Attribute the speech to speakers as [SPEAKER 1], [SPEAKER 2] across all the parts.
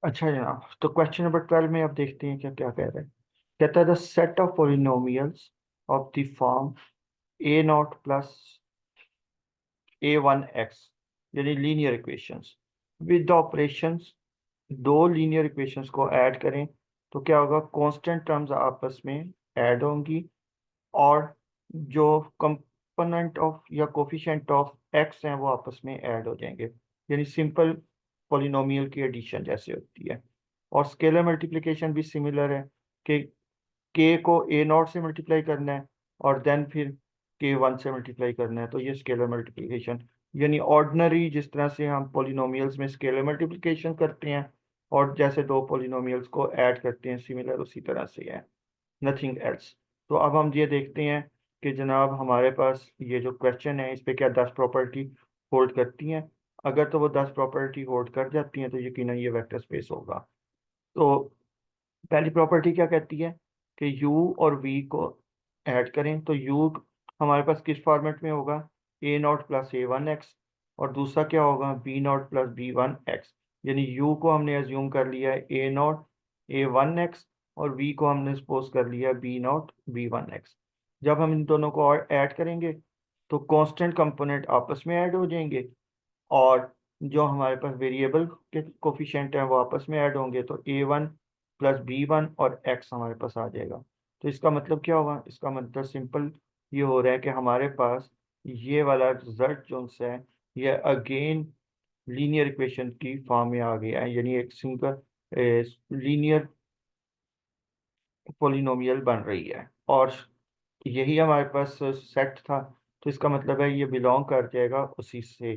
[SPEAKER 1] अच्छा जनाब, तो क्वेश्चन नंबर 12 में अब देखते हैं क्या क्या कह रहे हैं। कहता है the set of polynomials of the form A not plus a1x, यानी linear equations with the operations, दो लीनियर इक्वेशंस को ऐड करें तो क्या होगा, कांस्टेंट टर्म्स आपस में ऐड होंगी और जो कंपोनेंट ऑफ या कोफिशिएंट ऑफ एक्स हैं वो आपस में ऐड हो जाएंगे, यानी सिंपल पॉलिनोमियल की एडिशन जैसे होती है। और स्केलर मल्टीप्लिकेशन भी सिमिलर है कि के को ए नॉट से मल्टीप्लाई करना है और देन फिर के वन से मल्टीप्लाई करना है, तो ये स्केलर मल्टीप्लिकेशन, यानी ऑर्डिनरी जिस तरह से हम पॉलिनोमियल्स में स्केलर मल्टीप्लिकेशन करते हैं और जैसे दो पॉलिनोमियल्स को ऐड करते हैं, सिमिलर उसी तरह से है, नथिंग एल्स। तो अब हम ये देखते हैं कि जनाब हमारे पास ये जो क्वेश्चन है इस पे क्या 10 प्रॉपर्टी होल्ड करती हैं। अगर तो वो 10 प्रॉपर्टी होल्ड कर जाती हैं तो यकीनन ये वेक्टर स्पेस होगा। तो पहली प्रॉपर्टी क्या कहती है कि u और v को ऐड करें तो u हमारे पास किस फॉर्मेट में होगा, a नॉट प्लस a1x, और दूसरा क्या होगा b नॉट प्लस b1x, यानी u को हमने अज्यूम कर लिया है a नॉट a1x और v को हमने सपोज कर लिया है b नॉट b1x। जब हम इन दोनों को और ऐड करेंगे तो कांस्टेंट कंपोनेंट आपस में ऐड हो जाएंगे और जो हमारे पास वेरिएबल के कोफिशिएंट हैं वो आपस में ऐड होंगे, तो a1 प्लस b1 और x हमारे पास आ जाएगा। तो इसका मतलब क्या होगा, इसका मतलब सिंपल ये हो रहा है कि हमारे पास ये वाला रिजल्ट जो है ये अगेन लीनियर इक्वेशन की फॉर्म में आ गया है, यानी एक सिंगल लीनियर पोलिनोमियल बन रही है और यही हमारे पास सेट था, तो इसका मतलब है ये बिलोंग कर जाएगा उसी से।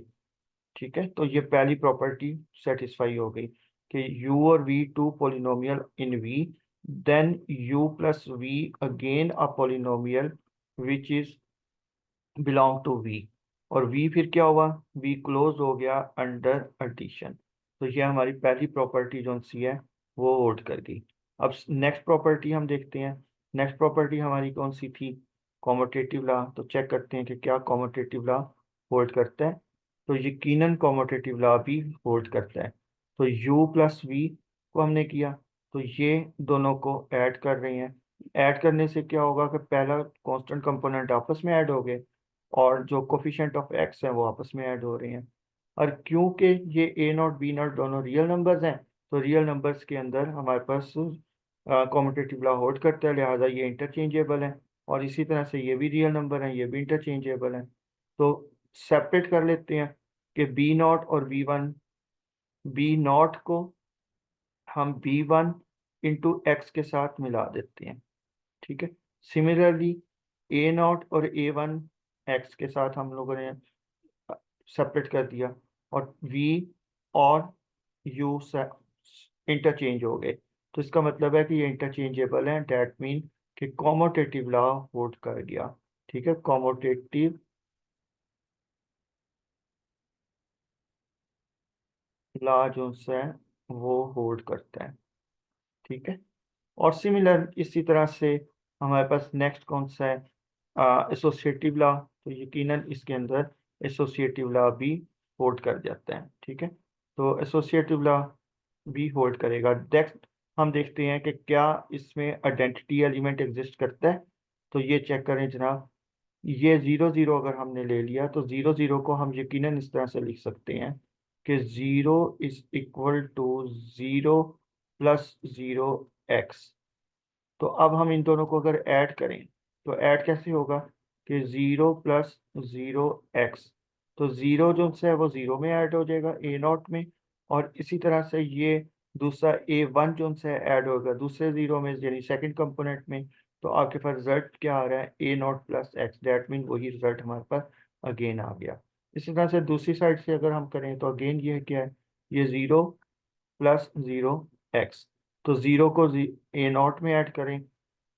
[SPEAKER 1] ठीक है, तो ये पहली प्रॉपर्टी सेटिस्फाई हो गई कि u और v two polynomial in v, then u plus v again a polynomial which is belong to v, और v फिर क्या हुआ, v क्लोज हो गया अंडर एडिशन। तो ये हमारी पहली प्रॉपर्टी जो सी है वो होल्ड कर गई। अब नेक्स्ट प्रॉपर्टी हम देखते हैं। नेक्स्ट प्रॉपर्टी हमारी कौन सी थी, कॉमोटेटिव लॉ। तो चेक करते हैं कि क्या कॉमोटेटिव लॉ होल्ड करता है। तो यकीनन कॉमोटेटिव लॉ भी होल्ड करता है। तो u प्लस वी को हमने किया, तो ये दोनों को ऐड कर रहे हैं। ऐड करने से क्या होगा कि पहला कांस्टेंट कंपोनेंट आपस में ऐड हो गए और जो कोफिशिएंट ऑफ एक्स हैं वो आपस में ऐड हो रहे हैं। और क्योंकि ये ए नॉट बी नॉट दोनों रियल नंबर्स हैं, तो रियल नंबर्स के अंदर हमारे पास कॉम्यूटेटिव लॉ होल्ड करता है, लिहाजा ये इंटरचेंजेबल है। और इसी तरह से ये भी रियल नंबर हैं, ये भी इंटरचेंजेबल हैं। तो सेपरेट कर लेते हैं कि बी नॉट और बी वन, बी नॉट को हम बी वन इंटू एक्स के साथ मिला देते हैं। ठीक है, सिमिलरली ए नॉट और ए वन एक्स के साथ हम लोगों ने सेपरेट कर दिया और v और u से इंटरचेंज हो गए। तो इसका मतलब है कि ये इंटरचेंजेबल है, डेट मीन कि कॉमोटेटिव लॉ होल्ड कर गया। ठीक है, कॉमोटेटिव लॉ जो है वो होल्ड करता है। ठीक है, और सिमिलर इसी तरह से हमारे पास नेक्स्ट कौन सा है, एसोसिएटिव लॉ। तो यकीनन इसके अंदर एसोसिएटिव लॉ भी होल्ड कर जाता है। ठीक है, तो एसोसिएटिव लॉ भी होल्ड करेगा। नेक्स्ट हम देखते हैं कि क्या इसमें आइडेंटिटी एलिमेंट एग्जिस्ट करता है। तो ये चेक करें जनाब, ये ज़ीरो ज़ीरो अगर हमने ले लिया तो ज़ीरो ज़ीरो को हम यकीनन इस तरह से लिख सकते हैं कि zero is equal to zero plus zero x. तो अब हम इन दोनों को अगर ऐड करें तो ऐड कैसे होगा कि ज़ीरो प्लस ज़ीरो एक्स, तो ज़ीरो जो है वो ज़ीरो में ऐड हो जाएगा ए नॉट में, और इसी तरह से ये दूसरा ए वन जो है ऐड होगा दूसरे ज़ीरो में, यानी सेकंड कंपोनेंट में। तो आपके पास रिजल्ट क्या आ रहा है, A not plus X, that mean वही रिजल्ट हमारे पास अगेन आ गया। इसी तरह से दूसरी साइड से अगर हम करें तो अगेन ये क्या है, ये ज़ीरो प्लस ज़ीरो एक्स। तो ज़ीरो को ए नॉट में ऐड करें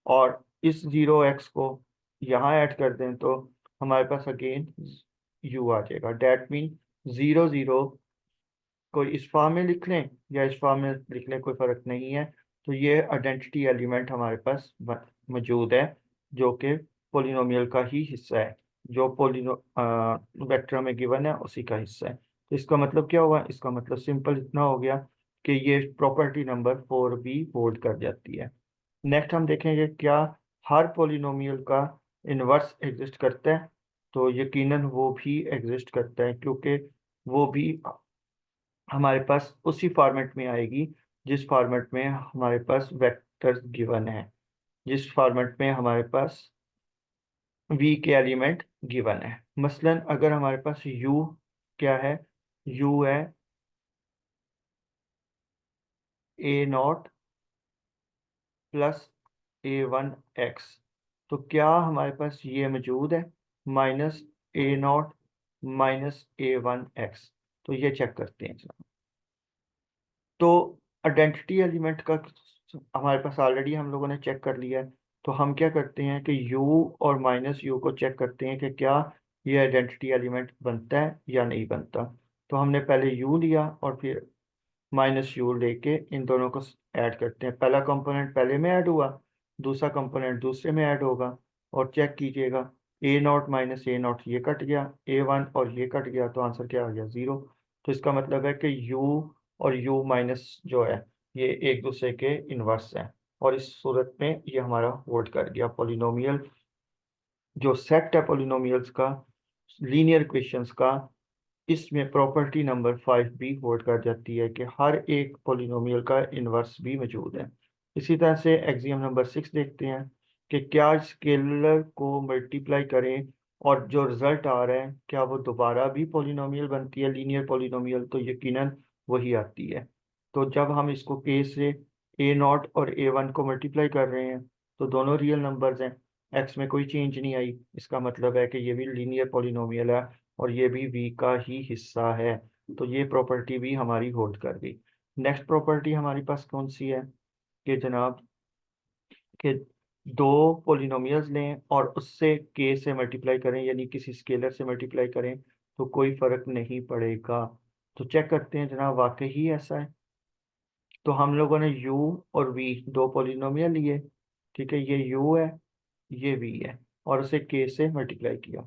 [SPEAKER 1] और इस जीरो एक्स को यहाँ ऐड कर दें तो हमारे पास अगेन यू आ जाएगा। डेट मीन ज़ीरो ज़ीरो को इस फॉर्म में लिख लें या इस फॉर्म में लिख लें, कोई फ़र्क नहीं है। तो ये आइडेंटिटी एलिमेंट हमारे पास मौजूद है जो कि पोलिनोमियल का ही हिस्सा है, जो पोलिनो वेक्टर में गिवन है उसी का हिस्सा है। तो इसका मतलब क्या हुआ, इसका मतलब सिंपल इतना हो गया कि ये प्रॉपर्टी नंबर 4 भी होल्ड कर जाती है। नेक्स्ट हम देखेंगे क्या हर पॉलिनोमियल का इन्वर्स एग्जिस्ट करता है, तो यकीनन वो भी एग्जिस्ट करता है, क्योंकि वो भी हमारे पास उसी फॉर्मेट में आएगी जिस फॉर्मेट में हमारे पास वेक्टर्स गिवन है, जिस फॉर्मेट में हमारे पास v के एलिमेंट गिवन है। मसलन अगर हमारे पास u क्या है, u है a0 प्लस a1x, तो क्या हमारे पास ये मौजूद है माइनस a0 माइनस a1x, तो ये चेक करते हैं। तो आइडेंटिटी एलिमेंट का हमारे पास ऑलरेडी हम लोगों ने चेक कर लिया है, तो हम क्या करते हैं कि u और माइनस u को चेक करते हैं कि क्या ये आइडेंटिटी एलिमेंट बनता है या नहीं बनता। तो हमने पहले u लिया और फिर माइनस u लेके इन दोनों को ऐड करते हैं। पहला कंपोनेंट पहले में ऐड हुआ, दूसरा कंपोनेंट दूसरे में ऐड होगा, और चेक कीजिएगा a0 माइनस a0 ये कट गया, a1 और ये कट गया, तो आंसर क्या आ गया 0। तो इसका मतलब है कि u और u माइनस जो है ये एक दूसरे के इन्वर्स हैं, और इस सूरत में ये हमारा होल्ड कर गया। पॉलिनोमियल जो सेट है पॉलिनोमियल्स का, लीनियर इक्वेशंस का, इसमें प्रॉपर्टी नंबर 5 भी होल्ड कर जाती है कि हर एक पॉलिनोमियल का इन्वर्स भी मौजूद है। इसी तरह से एक्सियम नंबर 6 देखते हैं कि क्या स्केलर को मल्टीप्लाई करें और जो रिजल्ट आ रहा है क्या वो दोबारा भी पॉलिनोमियल बनती है लीनियर पॉलिनोमियल, तो यकीनन वही आती है। तो जब हम इसको के से a0 और a1 को मल्टीप्लाई कर रहे हैं तो दोनों रियल नंबर्स हैं, एक्स में कोई चेंज नहीं आई, इसका मतलब है कि ये भी लीनियर पॉलिनोमियल है और ये भी v का ही हिस्सा है, तो ये प्रॉपर्टी भी हमारी होल्ड कर गई। नेक्स्ट प्रॉपर्टी हमारे पास कौन सी है कि जनाब कि दो पोलिनोमियल्स लें और उससे k से मल्टीप्लाई करें, यानी किसी स्केलर से मल्टीप्लाई करें, तो कोई फर्क नहीं पड़ेगा। तो चेक करते हैं जनाब वाकई ही ऐसा है। तो हम लोगों ने u और v दो पोलिनोमियल लिए, ठीक है, ये u है ये v है, और उसे k से मल्टीप्लाई किया।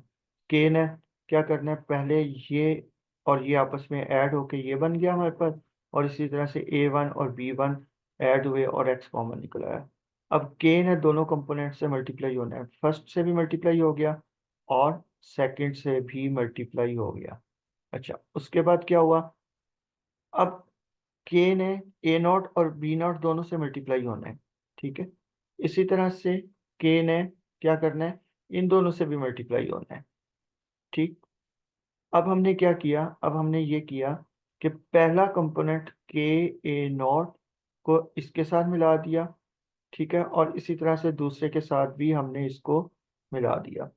[SPEAKER 1] k ने क्या करना है, पहले ये और ये आपस में ऐड होके ये बन गया हमारे पास, और इसी तरह से a1 और b1 ऐड हुए और x कॉमन निकल आया। अब k ने दोनों कंपोनेंट से मल्टीप्लाई होना है, फर्स्ट से भी मल्टीप्लाई हो गया और सेकंड से भी मल्टीप्लाई हो गया। अच्छा, उसके बाद क्या हुआ, अब के ने a0 और b0 दोनों से मल्टीप्लाई होना है, ठीक है। इसी तरह से के ने क्या करना है, इन दोनों से भी मल्टीप्लाई होना है, ठीक। अब हमने क्या किया, अब हमने ये किया कि पहला कंपोनेंट के a0 को इसके साथ मिला दिया, ठीक है, और इसी तरह से दूसरे के साथ भी हमने इसको मिला दिया।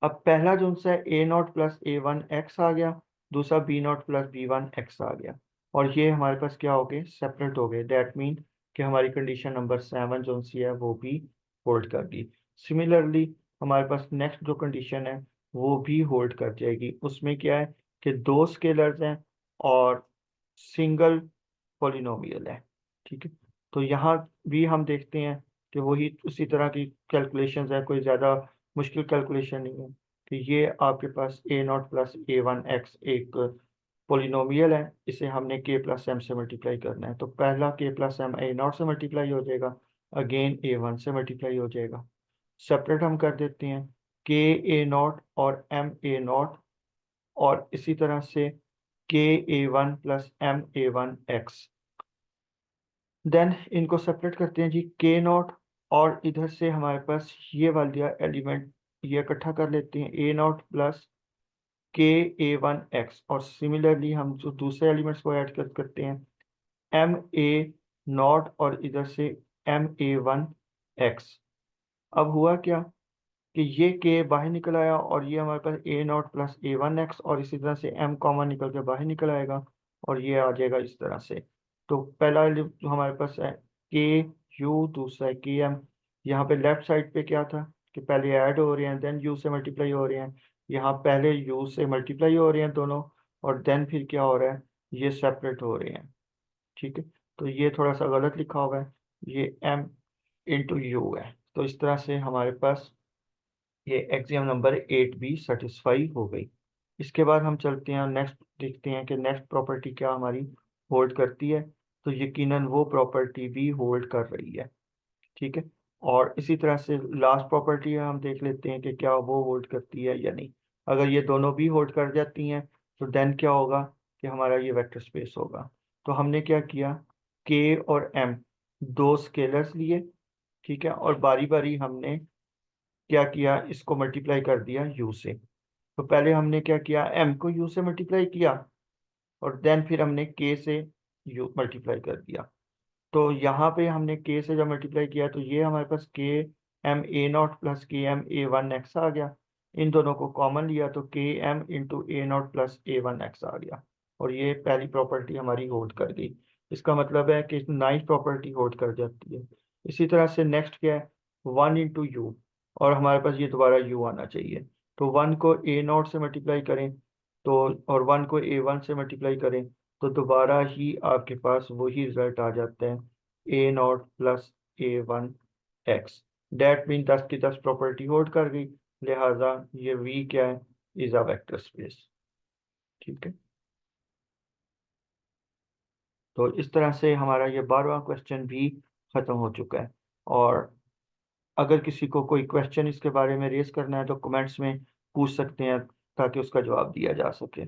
[SPEAKER 1] अब पहला जो सा a0 प्लस a1x आ गया, दूसरा b0 प्लस b1x आ गया, और ये हमारे पास क्या हो गए, सेपरेट हो गए। दैट मीन कि हमारी कंडीशन नंबर 7 जो सी है वो भी होल्ड कर गई। सिमिलरली हमारे पास नेक्स्ट जो कंडीशन है वो भी होल्ड कर जाएगी। उसमें क्या है कि दो स्केलर्स हैं और सिंगल पॉलिनोमियल है, ठीक है। तो यहाँ भी हम देखते हैं कि वही उसी तरह की कैलकुलेशंस है, कोई ज़्यादा मुश्किल कैलकुलेशन नहीं है कि ये आपके पास a0 प्लस a1x एक पोलिनोमियल है, इसे हमने k प्लस m से मल्टीप्लाई करना है। तो पहला k प्लस m a0 से मल्टीप्लाई हो जाएगा, अगेन a1 से मल्टीप्लाई हो जाएगा। सेपरेट हम कर देते हैं k a0 और m a0, और इसी तरह से k a1 plus m a1x। Then इनको सेपरेट करते हैं जी, के नॉट और इधर से हमारे पास ये वाला एलिमेंट ये इकट्ठा कर लेते हैं a0 प्लस के a1x, और सिमिलरली हम जो दूसरे एलिमेंट्स को ऐड करते हैं ma0 और इधर से ma1x। अब हुआ क्या कि ये के बाहर निकल आया और ये हमारे पास a0 प्लस a1x, और इसी तरह से m कॉमन निकल के बाहर निकल आएगा और ये आ जाएगा इस तरह से। तो पहला जो हमारे पास है के यू, दूसरा है के एम। यहाँ पे लेफ्ट साइड पे क्या था कि पहले ऐड हो रहे हैं देन यू से मल्टीप्लाई हो रहे हैं, यहाँ पहले यू से मल्टीप्लाई हो रहे हैं दोनों, और देन फिर क्या हो रहा है, ये सेपरेट हो रहे हैं, ठीक है। तो ये थोड़ा सा गलत लिखा हुआ है, ये m इंटू यू है। तो इस तरह से हमारे पास ये एक्सियम नंबर 8 भी सेटिस्फाई हो गई। इसके बाद हम चलते हैं नेक्स्ट, देखते हैं कि नेक्स्ट प्रॉपर्टी क्या हमारी होल्ड करती है तो यकीनन वो प्रॉपर्टी भी होल्ड कर रही है, ठीक है। और इसी तरह से लास्ट प्रॉपर्टी हम देख लेते हैं कि क्या वो होल्ड करती है या नहीं। अगर ये दोनों भी होल्ड कर जाती हैं तो देन क्या होगा कि हमारा ये वेक्टर स्पेस होगा। तो हमने क्या किया, के और एम दो स्केलर्स लिए, ठीक है, और बारी बारी हमने क्या किया, इसको मल्टीप्लाई कर दिया यू से। तो पहले हमने क्या किया, एम को यू से मल्टीप्लाई किया और देन फिर हमने के से यू मल्टीप्लाई कर दिया। तो यहाँ पे हमने के से जब मल्टीप्लाई किया तो ये हमारे पास K M A not plus K M A one X आ गया। इन दोनों को कॉमन लिया तो K M into A not plus A one X आ गया, और ये पहली प्रॉपर्टी हमारी होल्ड कर गई। इसका मतलब है कि नाइन्थ प्रॉपर्टी होल्ड कर जाती है। इसी तरह से नेक्स्ट क्या है, वन इंटू यू, और हमारे पास ये दोबारा यू आना चाहिए। तो वन को ए नॉट से मल्टीप्लाई करें तो, और वन को ए वन से मल्टीप्लाई करें तो दोबारा ही आपके पास वही रिजल्ट आ जाता है, A not plus A one X. That mean 10 की 10 प्रॉपर्टी होल्ड कर गई, लिहाजा ये वी क्या है, इज अ वेक्टर स्पेस, ठीक है। तो इस तरह से हमारा ये 12वां क्वेश्चन भी खत्म हो चुका है। और अगर किसी को कोई क्वेश्चन इसके बारे में रेज करना है तो कमेंट्स में पूछ सकते हैं ताकि उसका जवाब दिया जा सके।